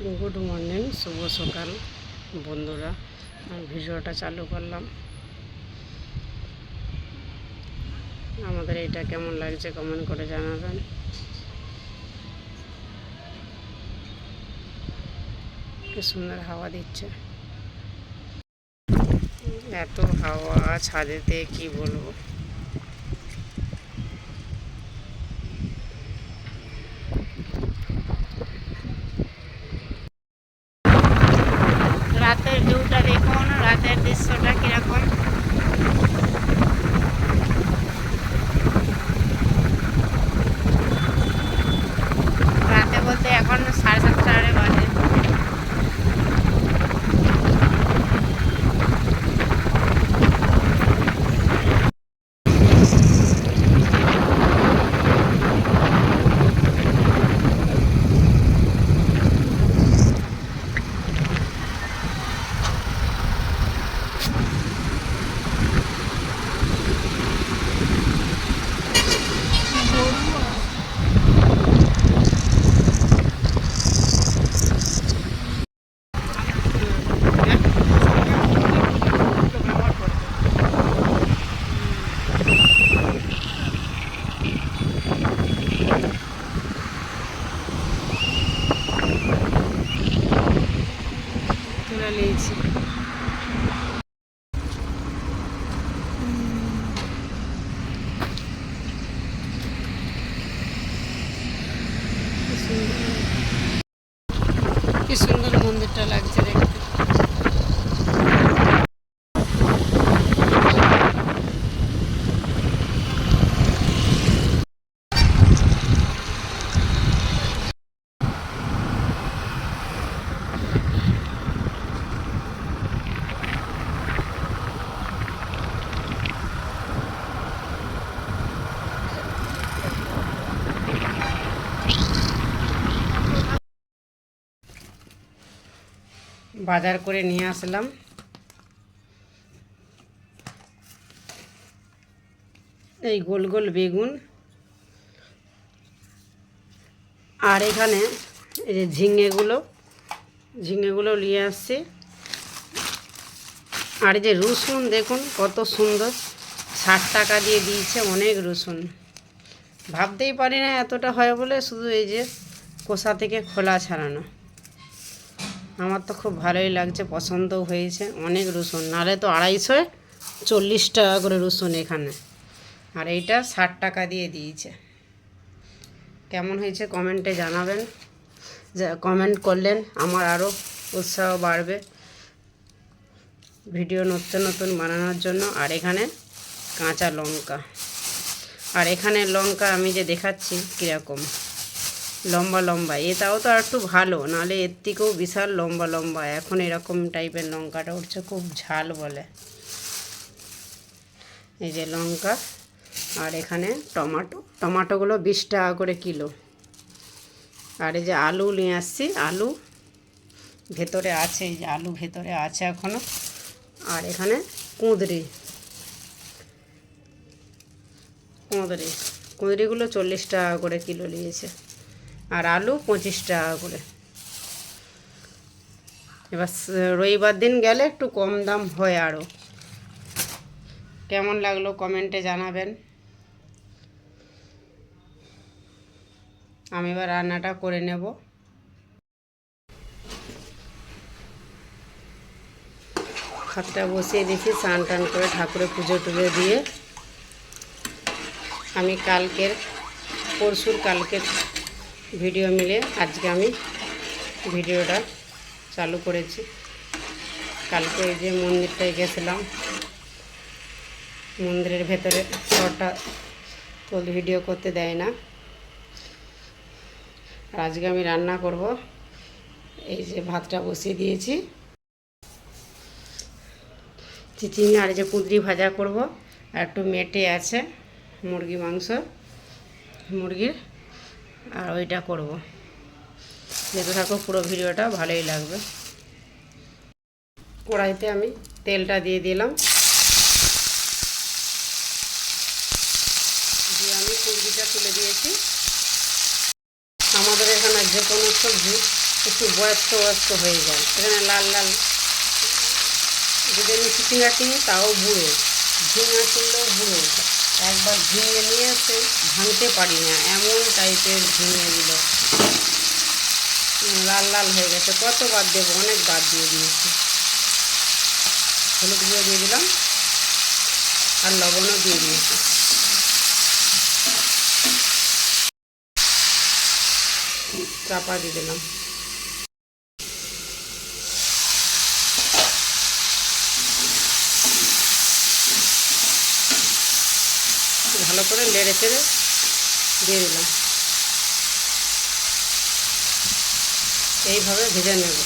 Good morning, শুভ সকাল বন্ধুরা। আমি ভিডিওটা চালু করলাম। আমাদের এটা কেমন লাগছে কমেন্ট করে জানাবেন। কি সুন্দর হাওয়া দিচ্ছে, এত হাওয়া ছাদেতে কি বলবো। রাতের ভিউটা দেখুন, রাতের দৃশ্যটা কিরকম। রাতে বলতে এখন 7:30 বাজে। তুলে নিয়েছি। কি সুন্দর মন্দিরটা লাগছে দেখতে। বাজার করে নিয়ে আসলাম এই গোল গোল বেগুন, আর এখানে এই যে ঝিঙেগুলো নিয়ে আসছি। আর এই যে রসুন দেখুন কত সুন্দর, 60 টাকা দিয়ে দিয়েছে। অনেক রসুন, ভাবতেই পারি না এতটা হয় বলে। শুধু এই যে কোষা থেকে খোলা ছাড়ানো। আমার তো খুব ভালোই লাগছে, পছন্দও হয়েছে। অনেক রসুন, নাহলে তো 240 টাকা করে রসুন এখানে, আর এইটা 60 টাকা দিয়ে দিয়েছে। কেমন হয়েছে কমেন্টে জানাবেন। কমেন্ট করলেন আমার আরও উৎসাহ বাড়বে ভিডিও নতুন নতুন বানানোর জন্য। আর এখানে কাঁচা লঙ্কা, আর এখানে লঙ্কা আমি যে দেখাচ্ছি কীরকম লম্বা লম্বা, এটাও তো আর একটু ভালো, নাহলে এর থেকেও বিশাল লম্বা লম্বা। এখন এরকম টাইপের লঙ্কাটা উঠছে, খুব ঝাল বলে। এই যে লঙ্কা, আর এখানে টমাটোগুলো 20 টাকা করে কিলো। আর এই যে আলু নিয়ে আসছি, আলু ভেতরে আছে, এই যে আলু ভেতরে আছে এখনও। আর এখানে কুঁদরিগুলো 40 টাকা করে কিলো নিয়েছে, আর আলু 25 টাকা করে। এবার রবিবার দিন গেলে একটু কম দাম হয় আরও। কেমন লাগলো কমেন্টে জানাবেন। আমি এবার রান্নাটা করে নেব। ভাতটা বসিয়ে দিয়েছি, স্নান টান করে ঠাকুরের পুজো টুজো দিয়ে। আমি কালকের ভিডিও মিলে আজকে আমি ভিডিওটা চালু করেছি। কালকে এই যে মন্দিরটায় গেছিলাম, মন্দিরের ভেতরে শর্টটা তো ভিডিও করতে দেয় না। আর আজকে আমি রান্না করব। এই যে ভাতটা বসিয়ে দিয়েছি, চিচিঙ্গা আর এই যে কুঁদরি ভাজা করব। আর একটু মেটে আছে মুরগির, আর ওইটা করব। যেতে থাকো, পুরো ভিডিওটা ভালোই লাগবে। কড়াইতে আমি তেলটা দিয়ে দিলাম, দিয়ে আমি কুঁদরিটা তুলে দিয়েছি। আমাদের এখানে যে কোনো সবজি একটু বয়স্ক বয়স্ক হয়ে যায়। এখানে লাল লাল যদি আমি চিচিঙ্গা কিনি তাও বুড়ো, ঝিঙা কিনলেও বুড়ো। একবার ঝিঙে নিয়ে এসে ভাঙতে পারি না, এমন টাইপের ঝিঙেগুলো লাল লাল হয়ে গেছে। কতবার দেবো, অনেক বার দিয়ে দিয়েছি। হলুদ গুঁড়ো দিয়ে দিলাম আর লবণও দিয়ে দিয়েছি। চাপা দিয়ে দিলাম। ভালো করে নেড়ে চেড়ে দিয়ে দিলাম। এইভাবে ভেজে নেব।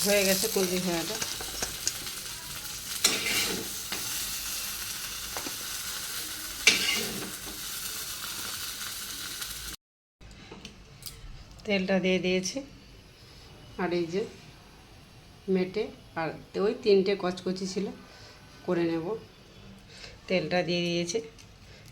হয়ে গেছে কুঁদরি ভাজাটা। তেলটা দিয়ে দিয়েছি, আর এই যে মেটে আর ওই 3টে কচকচি ছিল করে নেব। তেলটা দিয়ে দিয়েছি,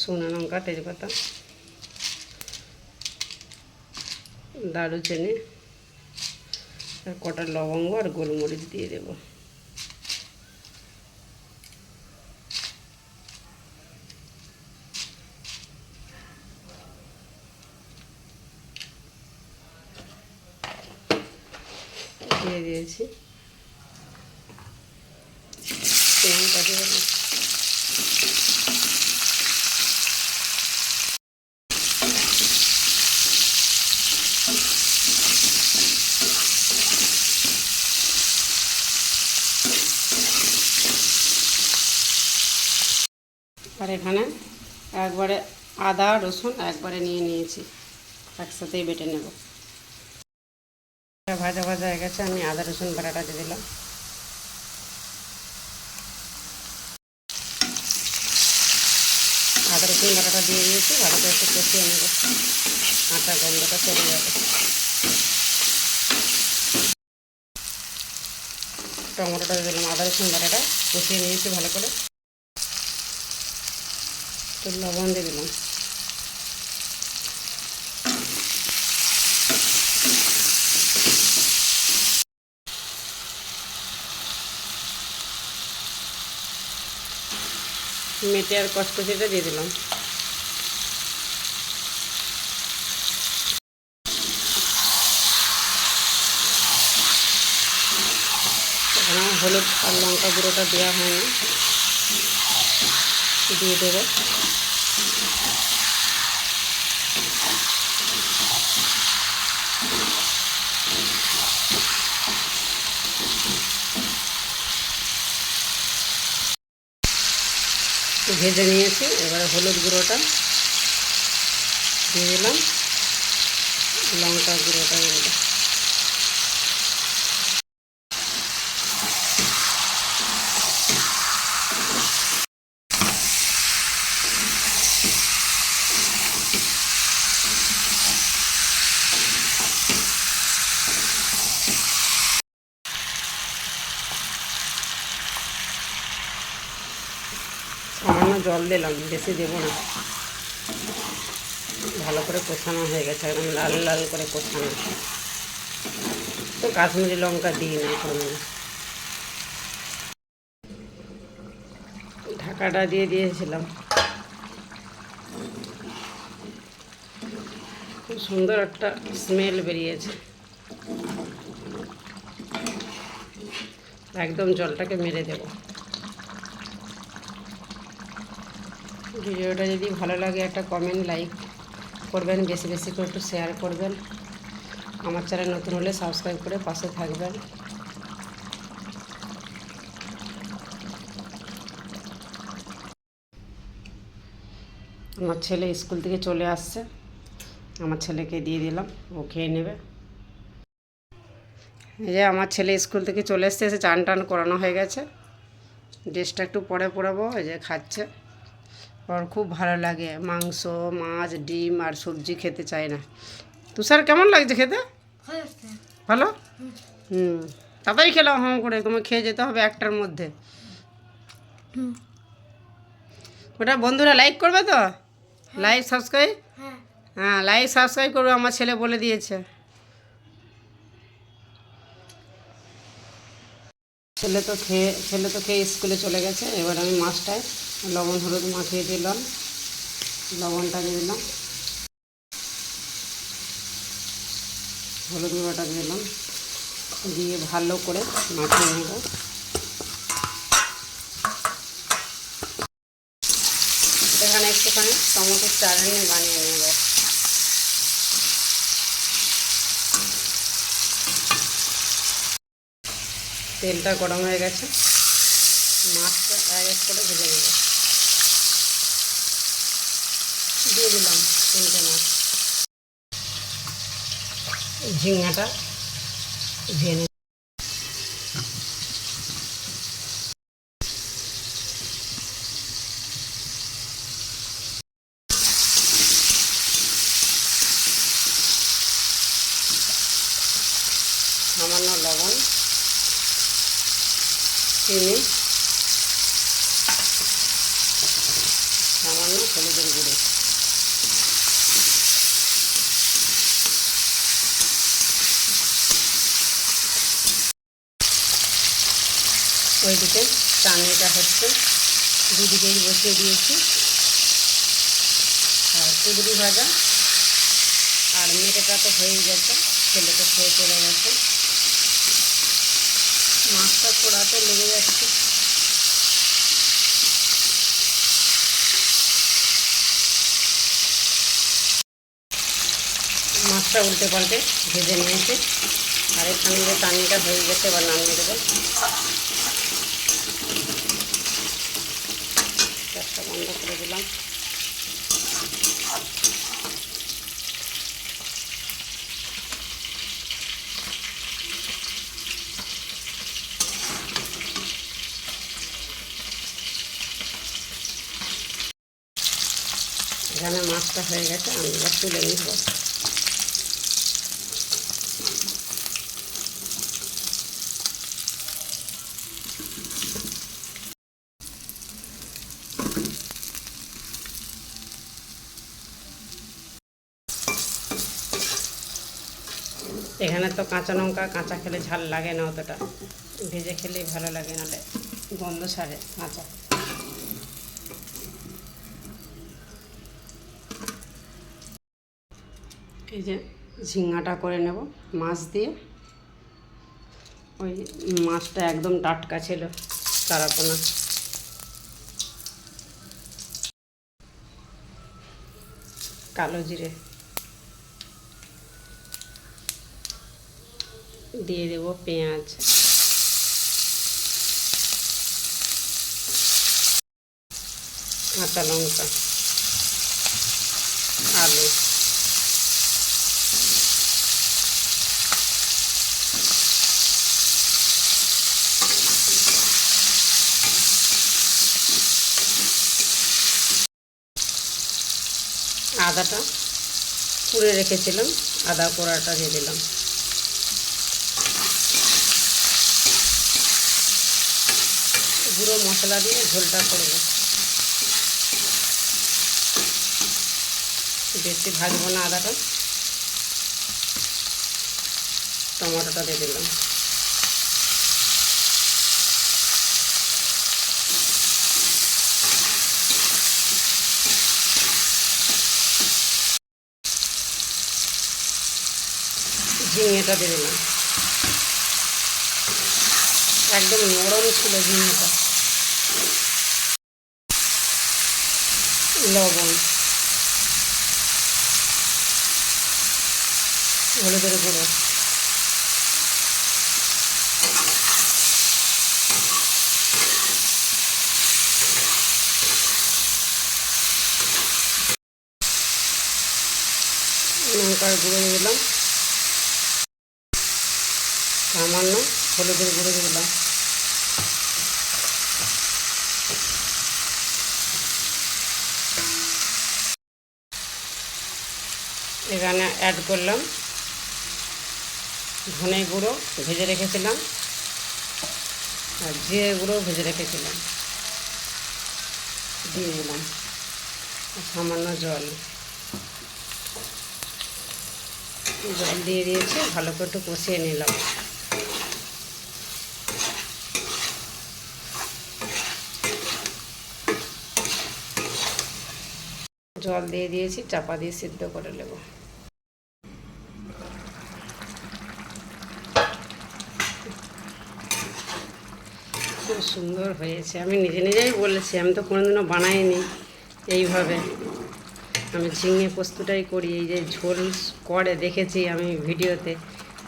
শুকনো লঙ্কা, তেজপাতা, দারুচিনি আর কটা লবঙ্গ আর গোলমরিচ দিয়ে দেব। দিয়ে দিয়েছি, লঙ্কা দিয়ে দেবো। আর এখানে একবারে আদা রসুন একবারে নিয়ে নিয়েছি, একসাথেই বেটে নেব। ভাজা ভাজা হয়ে গেছে, আমি আদা রসুন বাটাটা দিয়ে দিলাম। আদা রসুন বাটাটা দিয়ে দিয়েছি, ভালো করে একটু কষিয়ে নেব, আটা গন্ধটা চলে যাবে। টমেটোটা দিয়ে দিলাম, আদা রসুন বাটাটা কষিয়ে নিয়েছি ভালো করে। একটু লবণ দিয়ে দিলাম। মেটে আর কচকচিটা দিয়ে দিলাম। এখানে হলুদ আর লঙ্কা গুঁড়োটা দেওয়া হয়নি, দিয়ে দেবো। ভেজে নিয়েছি, এবারে হলুদ গুঁড়োটা দিয়ে দিলাম, লঙ্কা গুঁড়োটা দিয়ে দিলাম। সামান্য জল দিলাম, বেশি দেবো না। ভালো করে কষানো হয়ে গেছে, একদম লাল লাল করে কষানো। তো কাশ্মীরি লঙ্কা দিই না কোনো। ঢাকাটা দিয়ে দিয়েছিলাম। খুব সুন্দর একটা স্মেল বেরিয়েছে। একদম জলটাকে মেরে দেব। ভিডিওটা যদি ভালো লাগে একটা কমেন্ট, লাইক করবেন, বেশি বেশি করে একটু শেয়ার করবেন। আমার চ্যানেল নতুন হলে সাবস্ক্রাইব করে পাশে থাকবেন। আমার ছেলে স্কুল থেকে চলে আসছে, আমার ছেলেকে দিয়ে দিলাম, ও খেয়ে নেবে। এই যে আমার ছেলে স্কুল থেকে চলে এসছে, এসে চান টান করানো হয়ে গেছে। ড্রেসটা একটু পরে পরাবো। এই যে খাচ্ছে, ওর খুব ভালো লাগে মাংস, মাছ, ডিম আর সবজি খেতে চায় না। তুষার কেমন লাগছে খেতে? ভালো। তাড়াতাড়ি খেলাম হাম করে, তোমার খেয়ে যেতে হবে 1টার মধ্যে। ওটা বন্ধুরা লাইক করবে তো, লাইক সাবস্ক্রাইব হ্যাঁ, লাইক সাবস্ক্রাইব করবে, আমার ছেলে বলে দিয়েছে। ছেলে তো খেয়ে স্কুলে চলে গেছে। এবার আমি মাছটায় লবণ হলুদ মাখিয়ে দিলাম, লবণটা দিয়ে দিলাম, হলুদ গুঁড়োটা দিলাম, দিয়ে ভালো করে মাখিয়ে নেব। এখানে একটুখানি টমেটোর চাটনি বানিয়ে নেব। তেলটা গরম হয়ে গেছে, মাছটা এক এক করে ভেজে নেব। দিয়ে দিলাম 3টে মাছ, ঝিঙাটা ভেজে নেব। সামান্য লবণ, চিনি, সামান্য হলুদের গুঁড়ো, ওইদিকে চাটনিটা হচ্ছে, দুদিকেই বসিয়ে দিয়েছি। আর কুঁদরি ভাজা আর মেটেটা তো হয়েই গেছে, ছেলে তো খেয়ে চলে গেছে। মাছটা পোড়াতে লেগে যাচ্ছে। মাছটা উল্টে পাল্টে ভেজে নিয়েছে, আর এখানে যে চাটনিটা হয়ে গেছে, এবার নামিয়ে দেবো। গ্যাসটা বন্ধ করে দিলাম। এখানে মাছটা হয়ে গেছে, আমি এবার তুলে নিব। এখানে তো কাঁচা লঙ্কা, কাঁচা খেলে ঝাল লাগে না অতটা, ভেজে খেলেই ভালো লাগে, নাহলে গন্ধ ছাড়ে কাঁচা। এই যে ঝিঙাটা করে নেব মাছ দিয়ে। ওই মাছটা একদম টাটকা ছিল, চারাপোনা। কালো জিরে দিয়ে দেব, পেঁয়াজ, কাঁচা লঙ্কা, আলু, আদাটা কুড়ে রেখেছিলাম, আদা কোড়াটা দিয়ে দিলাম। গুঁড়ো মশলা দিয়ে ঝোলটা করব, বেশি ভাজবো না আদাটা। টমেটোটা দিয়ে দিলাম। ঝিঙেটা দিয়ে দিলাম, একদম নরম ছিল ঝিঙেটা। লবণ, হলুদের গুঁড়ো, লঙ্কার গুঁড়ো দিয়ে দিলাম, সামান্য হলুদের গুঁড়ো দিয়ে দিলাম। এখানে অ্যাড করলাম ধনে গুঁড়ো ভেজে রেখেছিলাম, আর জিরে গুঁড়ো ভেজে রেখেছিলাম, দিয়ে দিলাম, সামান্য জল। জল দিয়ে দিয়েছি, ভালো করে একটু কষিয়ে নিলাম। জল দিয়ে দিয়েছি, চাপা দিয়ে সিদ্ধ করে নেব। খুব সুন্দর হয়েছে, আমি নিজে নিজেই বলেছি, আমি তো কোনোদিনও বানাইনি এইভাবে। আমি ঝিঙে পোস্তটাই করি, এই যে ঝোল করে দেখেছি আমি ভিডিওতে,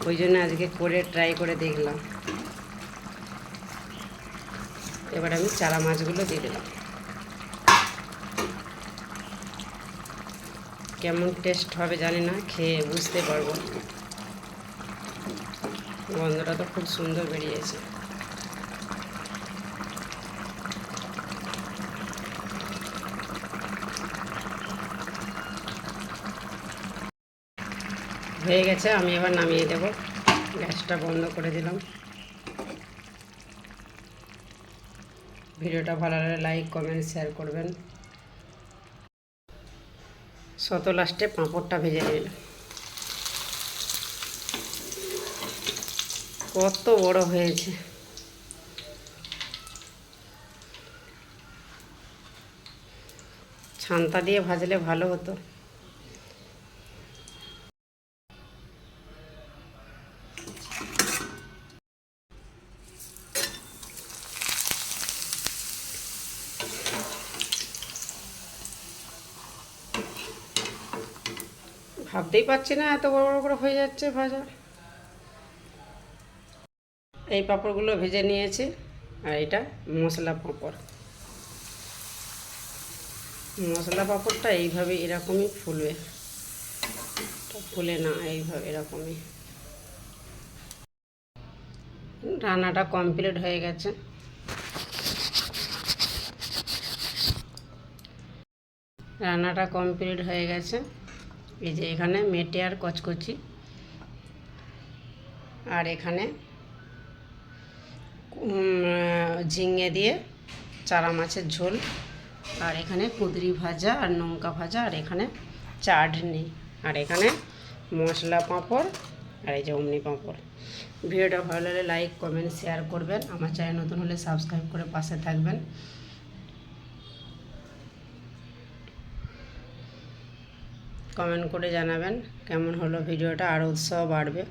ওই জন্য আজকে করে ট্রাই করে দেখলাম। এবার আমি চারা মাছগুলো দিয়ে দিলাম। কেমন টেস্ট হবে জানি না, খেয়ে বুঝতে পারবো। গন্ধটা তো খুব সুন্দর বেরিয়েছে। হয়ে গেছে, আমি এবার নামিয়ে দেব। গ্যাসটা বন্ধ করে দিলাম। ভিডিওটা ভালো লাগলে লাইক, কমেন্ট, শেয়ার করবেন। লাস্টে পাঁপড়টা ভেজে নিলাম। কত বড় হয়েছে! ছান্তা দিয়ে ভাজলে ভালো হতো। ভাবতেই পারছি না এত বড় বড় করে হয়ে যাচ্ছে ভাজা। এই পাঁপড়গুলো ভেজে নিয়েছি, আর এটা মশলা পাঁপড়। মশলা পাঁপড়টা এইভাবে এরকমই ফুলবে, ফুলে না, এইভাবে এরকমই। রান্নাটা কমপ্লিট হয়ে গেছে। রান্নাটা কমপ্লিট হয়ে গেছে। এই যে এখানে মেটে আর কচকচি, আর এখানে ঝিঙে দিয়ে চারা মাছের ঝোল, আর এখানে কুঁদরি ভাজা আর লঙ্কা ভাজা, আর এখানে চাটনি, আর এখানে মশলা পাঁপড়, আর এই যে অমনি পাঁপড়। ভিডিওটা ভালো লাগলে লাইক, কমেন্ট, শেয়ার করবেন। আমার চ্যানেল নতুন হলে সাবস্ক্রাইব করে পাশে থাকবেন। কমেন্ট করে জানাবেন কেমন হলো ভিডিওটা, আরও উৎসাহ বাড়বে।